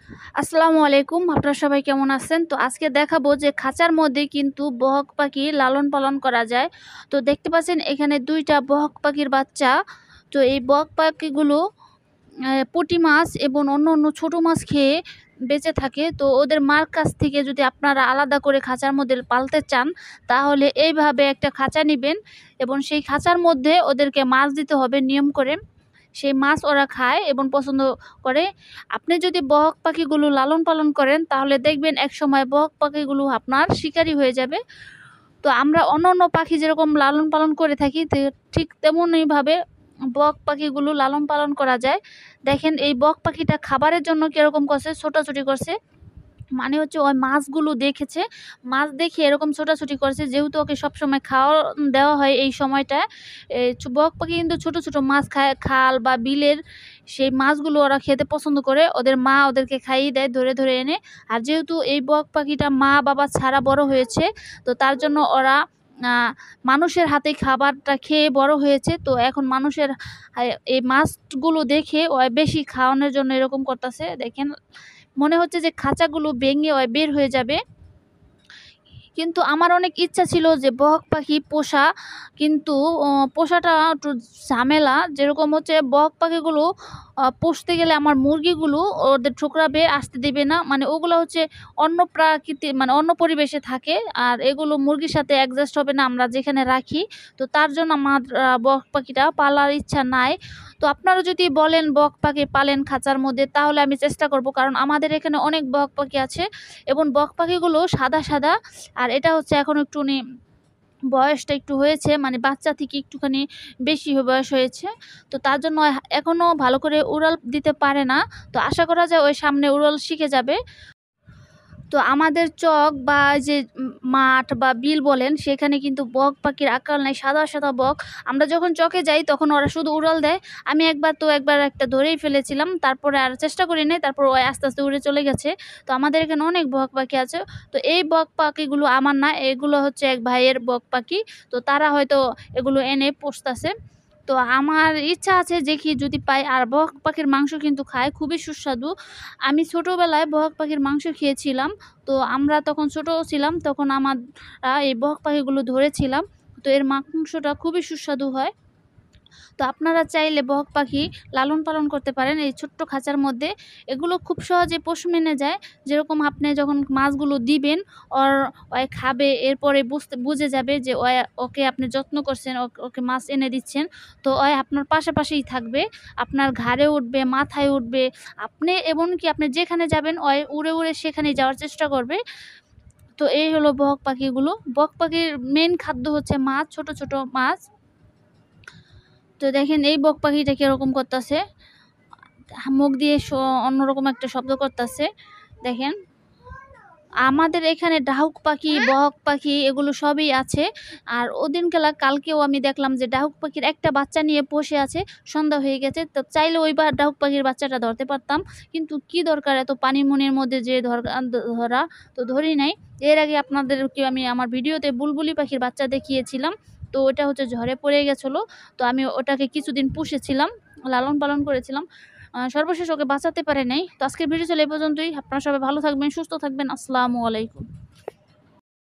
আসসালামু আলাইকুম। আপনারা সবাই কেমন আছেন? তো আজকে দেখাবো যে খাঁচার মধ্যে কিন্তু বক পাখি লালন পালন করা যায়। তো দেখতে পাচ্ছেন এখানে ২ টা বক পাখির বাচ্চা। তো এই বক পাখিগুলো পুঁটি মাছ এবং অন্য ছোট মাছ খেয়ে বেঁচে থাকে। তো ওদের মার কাছ থেকে যদি আপনারা আলাদা করে খাঁচার মধ্যে পালতে চান, তাহলে এইভাবে একটা খাঁচা নিবেন এবং সেই খাঁচার মধ্যে ওদেরকে মাছ দিতে হবে নিয়ম করে। সেই মাছ ওরা খায় এবং পছন্দ করে। আপনি যদি বক পাখিগুলো লালন পালন করেন, তাহলে দেখবেন একসময় বক পাখিগুলো আপনার শিকারী হয়ে যাবে। তো আমরা অন্যান্য পাখি যেরকম লালন পালন করে থাকি, ঠিক তেমনইভাবে বক পাখিগুলো লালন পালন করা যায়। দেখেন এই বক পাখিটা খাবারের জন্য কিরকম করছে, ছোটাছুটি করছে। মানে হচ্ছে ওই মাছগুলো দেখেছে, মাছ দেখে এরকম ছোটাছুটি করছে, যেহেতু ওকে সবসময় খাওয়া দেওয়া হয় এই সময়টায়। বক পাখি কিন্তু ছোট ছোট মাছ খায়, খাল বা বিলের সেই মাছগুলো ওরা খেতে পছন্দ করে। ওদের মা ওদেরকে খাইয়ে দেয় ধরে ধরে এনে। আর যেহেতু এই বক পাখিটা মা বাবা ছাড়া বড় হয়েছে, তো তার জন্য ওরা মানুষের হাতে খাবারটা খেয়ে বড় হয়েছে। তো এখন মানুষের এই মাছগুলো দেখে ও বেশি খাওয়ানোর জন্য এরকম করতেছে। দেখেন, মনে হচ্ছে যে খাঁচাগুলো ভেঙে বের হয়ে যাবে। কিন্তু আমার অনেক ইচ্ছা ছিল যে বক পাখি পোষা, কিন্তু পোষাটা একটু ঝামেলা। যেরকম হচ্ছে বক পাখিগুলো পুষতে গেলে আমার মুরগিগুলো ওদের ঠোকরাবে, আসতে দেবে না। মানে ওগুলো হচ্ছে অন্য প্রাকৃতিক, মানে অন্য পরিবেশে থাকে, আর এগুলো মুরগির সাথে অ্যাডজাস্ট হবে না আমরা যেখানে রাখি। তো তার জন্য আমার বক পাখিটা পালার ইচ্ছা নাই। তো আপনারা যদি বলেন বক পাখি পালেন খাঁচার মধ্যে, তাহলে আমি চেষ্টা করব, কারণ আমাদের এখানে অনেক বক পাখি আছে এবং বক পাখিগুলো সাদা সাদা। আর এটা হচ্ছে এখন একটুখানি বয়সটা একটু হয়েছে, মানে বাচ্চা থেকে একটুখানি বেশি বয়স হয়েছে। তো তার জন্য এখনও ভালো করে উড়াল দিতে পারে না। তো আশা করা যায় ওই সামনে উড়াল শিখে যাবে। তো আমাদের চক বা যে মাঠ বা বিল বলেন, সেখানে কিন্তু বক পাখির আকাল নাই, সাদা সাদা বক। আমরা যখন চকে যাই তখন ওরা শুধু উড়াল দেয়। আমি একবার একটা ধরেই ফেলেছিলাম, তারপরে আর চেষ্টা করি নাই। তারপর ও আস্তে আস্তে উড়ে চলে গেছে। তো আমাদের এখানে অনেক বক পাখি আছে। তো এই বক পাখিগুলো আমার না, এগুলো হচ্ছে এক ভাইয়ের বক পাখি। তো তারা হয়তো এগুলো এনে পুষতাছে। তো আমার ইচ্ছা আছে দেখি যদি পাই। আর বক পাখির মাংস কিন্তু খায়, খুবই সুস্বাদু। আমি ছোটোবেলায় বক পাখির মাংস খেয়েছিলাম। তো আমরা তখন ছোট ছিলাম, তখন আমরা এই বক পাখিগুলো ধরেছিলাম। তো এর মাংসটা খুবই সুস্বাদু হয়। তো আপনারা চাইলে বক পাখি লালন পালন করতে পারেন এই ছোট্ট খাঁচার মধ্যে। এগুলো খুব সহজে পোষ মেনে যায়। যেরকম আপনি যখন মাছগুলো দিবেন, ওর খাবে, এরপরে বুঝে যাবে যে ওকে আপনি যত্ন করছেন, ওকে মাছ এনে দিচ্ছেন। তো আপনার পাশাপাশিই থাকবে, আপনার ঘাড়ে উঠবে, মাথায় উঠবে। আপনি এমনকি আপনি যেখানে যাবেন উড়ে উড়ে সেখানেই যাওয়ার চেষ্টা করবে। তো এই হলো বক পাখিগুলো। বক পাখির মেইন খাদ্য হচ্ছে মাছ, ছোট ছোট মাছ। তো দেখেন এই বক পাখিটা কিরকম করতেছে, মুখ দিয়ে অন্যরকম একটা শব্দ করতেছে। দেখেন, আমাদের এখানে ডাহুক পাখি, বক পাখি এগুলো সবই আছে। আর কালকেও আমি দেখলাম যে ডাহুক পাখির একটা বাচ্চা নিয়ে বসে আছে। সন্ধ্যা হয়ে গেছে, তো চাইলে ওইবার ডাহুক পাখির বাচ্চাটা ধরতে পারতাম, কিন্তু কি দরকার এত পানিমনির মধ্যে যে ধরা। তো ধরি নাই। এর আগে আপনাদেরকে আমি আমার ভিডিওতে বুলবুলি পাখির বাচ্চা দেখিয়েছিলাম। তো ওটা হচ্ছে ঝড়ে পড়ে গেছিলো। তো আমি ওটাকে কিছুদিন পুষেছিলাম, লালন পালন করেছিলাম। সর্বশেষ ওকে বাঁচাতে পারে নাই। তো আজকের ভিডিও ছিল এই পর্যন্তই। আপনারা সবাই ভালো থাকবেন, সুস্থ থাকবেন। আসসালামু আলাইকুম।